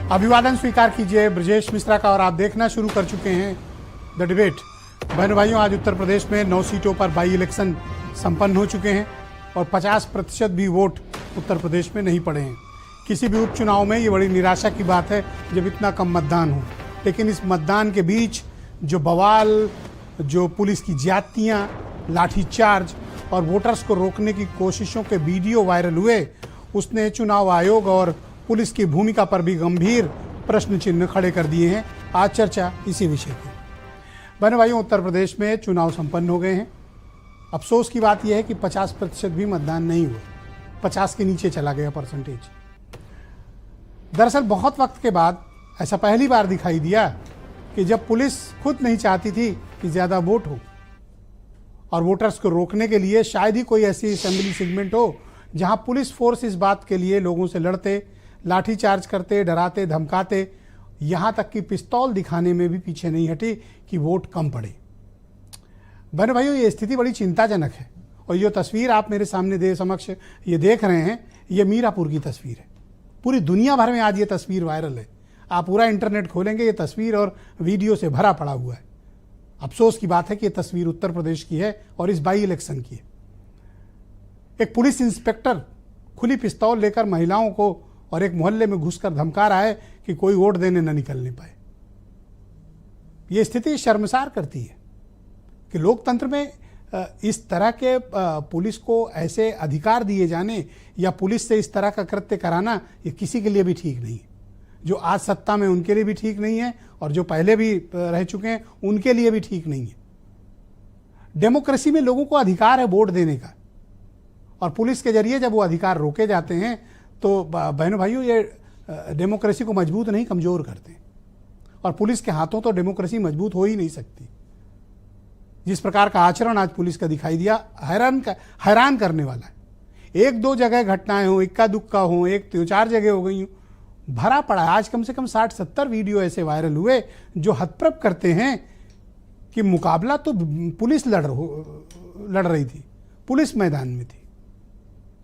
अभिवादन स्वीकार कीजिए ब्रजेश मिश्रा का और आप देखना शुरू कर चुके हैं द डिबेट। बहन भाइयों, आज उत्तर प्रदेश में 9 सीटों पर बाई इलेक्शन संपन्न हो चुके हैं और 50% भी वोट उत्तर प्रदेश में नहीं पड़े हैं। किसी भी उपचुनाव में ये बड़ी निराशा की बात है जब इतना कम मतदान हो, लेकिन इस मतदान के बीच जो बवाल, जो पुलिस की ज्यादतियाँ, लाठीचार्ज और वोटर्स को रोकने की कोशिशों के वीडियो वायरल हुए, उसने चुनाव आयोग और पुलिस की भूमिका पर भी गंभीर प्रश्न चिन्ह खड़े कर दिए हैं। आज चर्चा इसी विषय की। बहन भाइयों, उत्तर प्रदेश में चुनाव संपन्न हो गए हैं। अफसोस की बात यह है कि 50% भी मतदान नहीं हुआ, 50 के नीचे चला गया परसेंटेज। दरअसल बहुत वक्त के बाद ऐसा पहली बार दिखाई दिया कि जब पुलिस खुद नहीं चाहती थी कि ज़्यादा वोट हो और वोटर्स को रोकने के लिए शायद ही कोई ऐसी असेंबली सेगमेंट हो जहां पुलिस फोर्स इस बात के लिए लोगों से लड़ते, लाठीचार्ज करते, डराते, धमकाते, यहाँ तक कि पिस्तौल दिखाने में भी पीछे नहीं हटी कि वोट कम पड़े। बहन भाइयों, ये स्थिति बड़ी चिंताजनक है और ये तस्वीर आप मेरे सामने समक्ष ये देख रहे हैं, ये मीरापुर की तस्वीर है। पूरी दुनिया भर में आज ये तस्वीर वायरल है। आप पूरा इंटरनेट खोलेंगे, ये तस्वीर और वीडियो से भरा पड़ा हुआ है। अफसोस की बात है कि ये तस्वीर उत्तर प्रदेश की है और इस बाई इलेक्शन की है। एक पुलिस इंस्पेक्टर खुली पिस्तौल लेकर महिलाओं को और एक मोहल्ले में घुसकर धमका रहा है कि कोई वोट देने न निकलने पाए। ये स्थिति शर्मसार करती है कि लोकतंत्र में इस तरह के पुलिस को ऐसे अधिकार दिए जाने या पुलिस से इस तरह का कृत्य कराना, ये किसी के लिए भी ठीक नहीं है। जो आज सत्ता में उनके लिए भी ठीक नहीं है और जो पहले भी रह चुके हैं उनके लिए भी ठीक नहीं है। डेमोक्रेसी में लोगों को अधिकार है वोट देने का, और पुलिस के जरिए जब वो अधिकार रोके जाते हैं तो बहन भाइयों, ये डेमोक्रेसी को मजबूत नहीं, कमज़ोर करते हैं। और पुलिस के हाथों तो डेमोक्रेसी मजबूत हो ही नहीं सकती। जिस प्रकार का आचरण आज पुलिस का दिखाई दिया, हैरान करने वाला है। एक दो जगह घटनाएं हो, इक्का दुक्का हो, एक तो 4 जगह हो गई, भरा पड़ा है। आज कम से कम 60-70 वीडियो ऐसे वायरल हुए जो हतप्रभ करते हैं कि मुकाबला तो पुलिस लड़ रही थी, पुलिस मैदान में थी।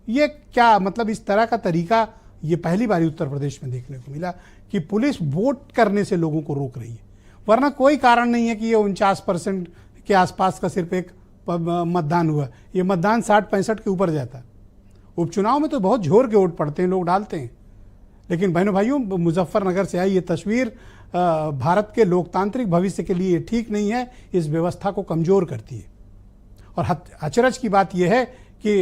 ये क्या मतलब, इस तरह का तरीका ये पहली बार उत्तर प्रदेश में देखने को मिला कि पुलिस वोट करने से लोगों को रोक रही है। वरना कोई कारण नहीं है कि ये 49% के आसपास का सिर्फ एक मतदान हुआ। ये मतदान 60-65 के ऊपर जाता। उपचुनाव में तो बहुत झोर के वोट पड़ते हैं, लोग डालते हैं। लेकिन बहनों भाइयों, मुजफ्फरनगर से आई ये तस्वीर भारत के लोकतांत्रिक भविष्य के लिए ठीक नहीं है, इस व्यवस्था को कमज़ोर करती है। और अचरज की बात यह है कि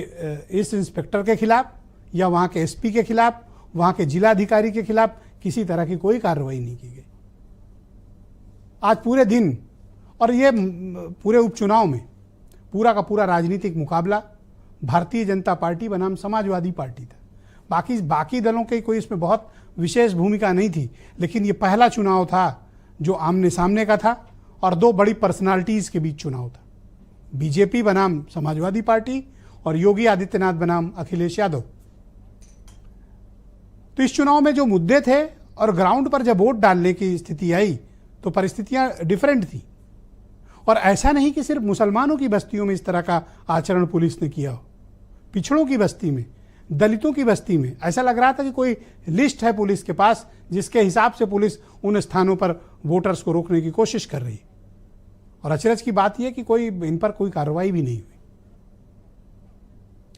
इस इंस्पेक्टर के खिलाफ या वहाँ के एसपी के खिलाफ, वहाँ के जिलाधिकारी के खिलाफ किसी तरह की कोई कार्रवाई नहीं की गई। आज पूरे दिन और ये पूरे उपचुनाव में पूरा का पूरा राजनीतिक मुकाबला भारतीय जनता पार्टी बनाम समाजवादी पार्टी था। बाकी दलों की कोई इसमें बहुत विशेष भूमिका नहीं थी, लेकिन ये पहला चुनाव था जो आमने सामने का था और 2 बड़ी पर्सनालिटीज़ के बीच चुनाव था। बीजेपी बनाम समाजवादी पार्टी और योगी आदित्यनाथ बनाम अखिलेश यादव। तो इस चुनाव में जो मुद्दे थे और ग्राउंड पर जब वोट डालने की स्थिति आई तो परिस्थितियां डिफरेंट थी। और ऐसा नहीं कि सिर्फ मुसलमानों की बस्तियों में इस तरह का आचरण पुलिस ने किया हो। पिछड़ों की बस्ती में, दलितों की बस्ती में ऐसा लग रहा था कि कोई लिस्ट है पुलिस के पास जिसके हिसाब से पुलिस उन स्थानों पर वोटर्स को रोकने की कोशिश कर रही है। और अचरज की बात यह कि कोई इन पर कोई कार्रवाई भी नहीं हुई।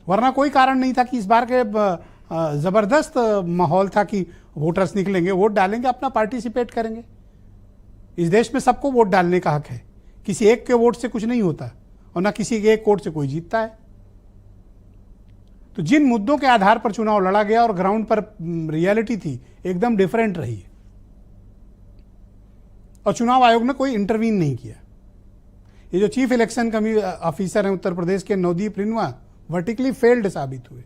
वरना कोई कारण नहीं था कि इस बार के ज़बरदस्त माहौल था कि वोटर्स निकलेंगे, वोट डालेंगे, अपना पार्टिसिपेट करेंगे। इस देश में सबको वोट डालने का हक है। किसी एक के वोट से कुछ नहीं होता और ना किसी के एक वोट से कोई जीतता है। तो जिन मुद्दों के आधार पर चुनाव लड़ा गया और ग्राउंड पर रियलिटी थी एकदम डिफरेंट रही है। और चुनाव आयोग ने कोई इंटरवीन नहीं किया। ये जो चीफ इलेक्शन ऑफिसर हैं उत्तर प्रदेश के नवदीप रिनवा, वर्टिकली फेल्ड साबित हुए।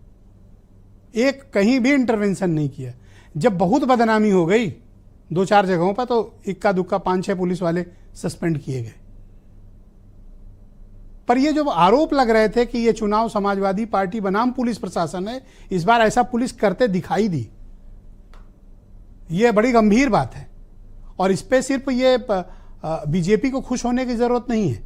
एक कहीं भी इंटरवेंशन नहीं किया। जब बहुत बदनामी हो गई 2-4 जगहों पर तो इक्का दुक्का 5-6 पुलिस वाले सस्पेंड किए गए। पर ये जो आरोप लग रहे थे कि ये चुनाव समाजवादी पार्टी बनाम पुलिस प्रशासन है, इस बार ऐसा पुलिस करते दिखाई दी। ये बड़ी गंभीर बात है और इस पे सिर्फ ये बीजेपी को खुश होने की जरूरत नहीं है,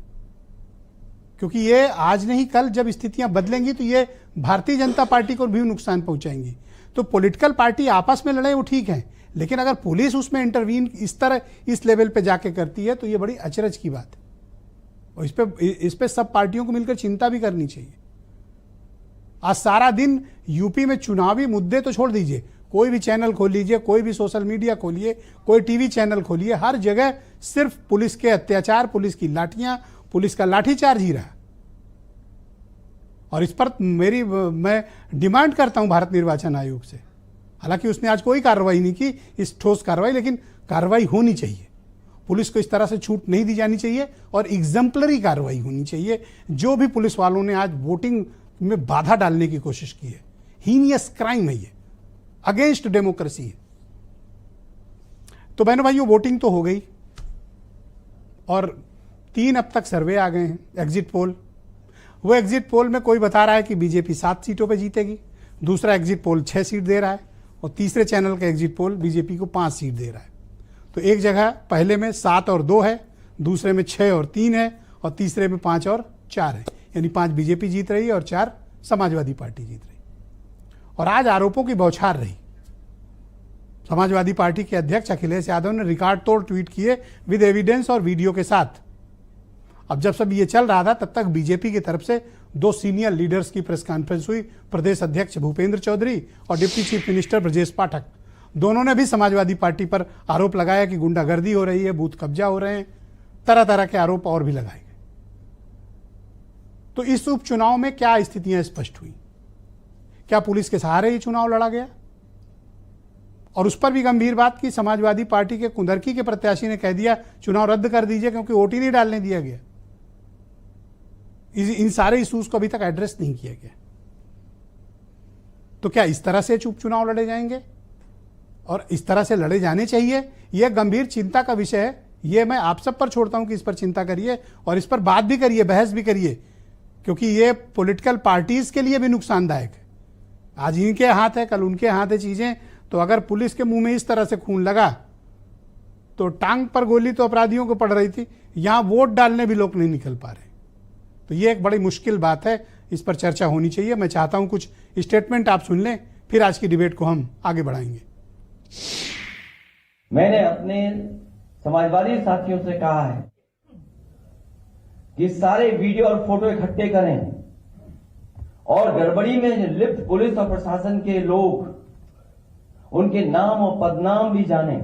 क्योंकि ये आज नहीं कल जब स्थितियां बदलेंगी तो ये भारतीय जनता पार्टी को भी नुकसान पहुंचाएंगी। तो पॉलिटिकल पार्टी आपस में लड़े वो ठीक है, लेकिन अगर पुलिस उसमें इंटरवीन इस तरह इस लेवल पे जाके करती है तो ये बड़ी अचरज की बात है और इस पे सब पार्टियों को मिलकर चिंता भी करनी चाहिए। आज सारा दिन यूपी में चुनावी मुद्दे तो छोड़ दीजिए, कोई भी चैनल खोल लीजिए, कोई भी सोशल मीडिया खोलिए, कोई टीवी चैनल खोलिए, हर जगह सिर्फ पुलिस के अत्याचार, पुलिस की लाठियां, पुलिस का लाठीचार्ज ही रहा। और इस पर मैं डिमांड करता हूं भारत निर्वाचन आयोग से, हालांकि उसने आज कोई कार्रवाई नहीं की, इस ठोस कार्रवाई, लेकिन कार्रवाई होनी चाहिए। पुलिस को इस तरह से छूट नहीं दी जानी चाहिए और एग्जाम्पलरी कार्रवाई होनी चाहिए। जो भी पुलिस वालों ने आज वोटिंग में बाधा डालने की कोशिश की है, हीनियस क्राइम है, ये अगेंस्ट डेमोक्रेसी है। तो बहनों भाइयों, वोटिंग तो हो गई और 3 अब तक सर्वे आ गए हैं, एग्जिट पोल। वो एग्जिट पोल में कोई बता रहा है कि बीजेपी 7 सीटों पे जीतेगी, दूसरा एग्जिट पोल 6 सीट दे रहा है और तीसरे चैनल का एग्जिट पोल बीजेपी को 5 सीट दे रहा है। तो एक जगह पहले में 7 और 2 है, दूसरे में 6 और 3 है और तीसरे में 5 और 4 है, यानी 5 बीजेपी जीत रही है और 4 समाजवादी पार्टी जीत रही। और आज आरोपों की बौछार रही। समाजवादी पार्टी के अध्यक्ष अखिलेश यादव ने रिकॉर्ड तोड़ ट्वीट किए विद एविडेंस और वीडियो के साथ। अब जब सब ये चल रहा था तब तक बीजेपी की तरफ से 2 सीनियर लीडर्स की प्रेस कॉन्फ्रेंस हुई, प्रदेश अध्यक्ष भूपेंद्र चौधरी और deputy chief minister Brajesh Pathak. दोनों ने भी समाजवादी पार्टी पर आरोप लगाया कि गुंडागर्दी हो रही है, बूथ कब्जा हो रहे हैं, तरह तरह के आरोप और भी लगाए गए। तो इस उपचुनाव में क्या स्थितियां स्पष्ट हुई? क्या पुलिस के सहारे ये चुनाव लड़ा गया? और उस पर भी गंभीर बात की, समाजवादी पार्टी के कुंदरकी के प्रत्याशी ने कह दिया चुनाव रद्द कर दीजिए क्योंकि वोट ही नहीं डालने दिया गया। इन सारे इश्यूज को अभी तक एड्रेस नहीं किया गया। तो क्या इस तरह से उपचुनाव लड़े जाएंगे और इस तरह से लड़े जाने चाहिए? यह गंभीर चिंता का विषय है। यह मैं आप सब पर छोड़ता हूं कि इस पर चिंता करिए और इस पर बात भी करिए, बहस भी करिए, क्योंकि यह पॉलिटिकल पार्टीज के लिए भी नुकसानदायक है। आज इनके हाथ है, कल उनके हाथ है चीजें। तो अगर पुलिस के मुंह में इस तरह से खून लगा तो टांग पर गोली तो अपराधियों को पड़ रही थी, यहां वोट डालने भी लोग नहीं निकल पा रहे। तो ये एक बड़ी मुश्किल बात है, इस पर चर्चा होनी चाहिए। मैं चाहता हूं कुछ स्टेटमेंट आप सुन लें, फिर आज की डिबेट को हम आगे बढ़ाएंगे। मैंने अपने समाजवादी साथियों से कहा है कि सारे वीडियो और फोटो इकट्ठे करें और गड़बड़ी में लिप्त पुलिस और प्रशासन के लोग उनके नाम और पदनाम भी जाने।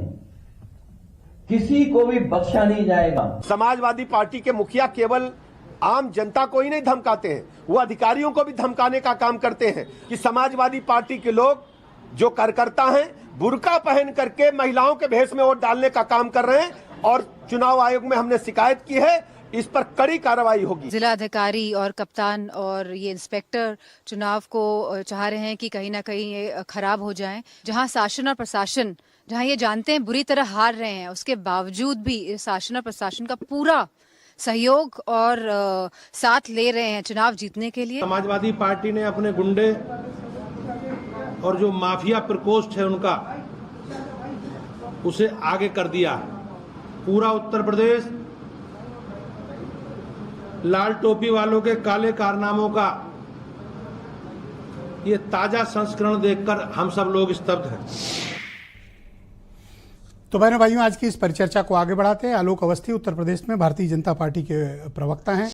किसी को भी बख्शा नहीं जाएगा। समाजवादी पार्टी के मुखिया केवल आम जनता को ही नहीं धमकाते हैं, वो अधिकारियों को भी धमकाने का काम करते हैं कि समाजवादी पार्टी के लोग जो कार्यकर्ता हैं बुर्का पहन करके महिलाओं के भेष में वोट डालने का काम कर रहे हैं और चुनाव आयोग में हमने शिकायत की है, इस पर कड़ी कार्रवाई होगी। जिला अधिकारी और कप्तान और ये इंस्पेक्टर चुनाव को चाह रहे हैं कि कहीं ना कहीं ये खराब हो जाए। जहां शासन और प्रशासन, जहां ये जानते हैं बुरी तरह हार रहे हैं, उसके बावजूद भी शासन और प्रशासन का पूरा सहयोग और साथ ले रहे हैं चुनाव जीतने के लिए। समाजवादी पार्टी ने अपने गुंडे और जो माफिया प्रकोष्ठ है उनका, उसे आगे कर दिया। पूरा उत्तर प्रदेश लाल टोपी वालों के काले कारनामों का ये ताजा संस्करण देखकर हम सब लोग स्तब्ध हैं। तो बहनों भाइयों, आज की इस परिचर्चा को आगे बढ़ाते हैं। आलोक अवस्थी उत्तर प्रदेश में भारतीय जनता पार्टी के प्रवक्ता हैं।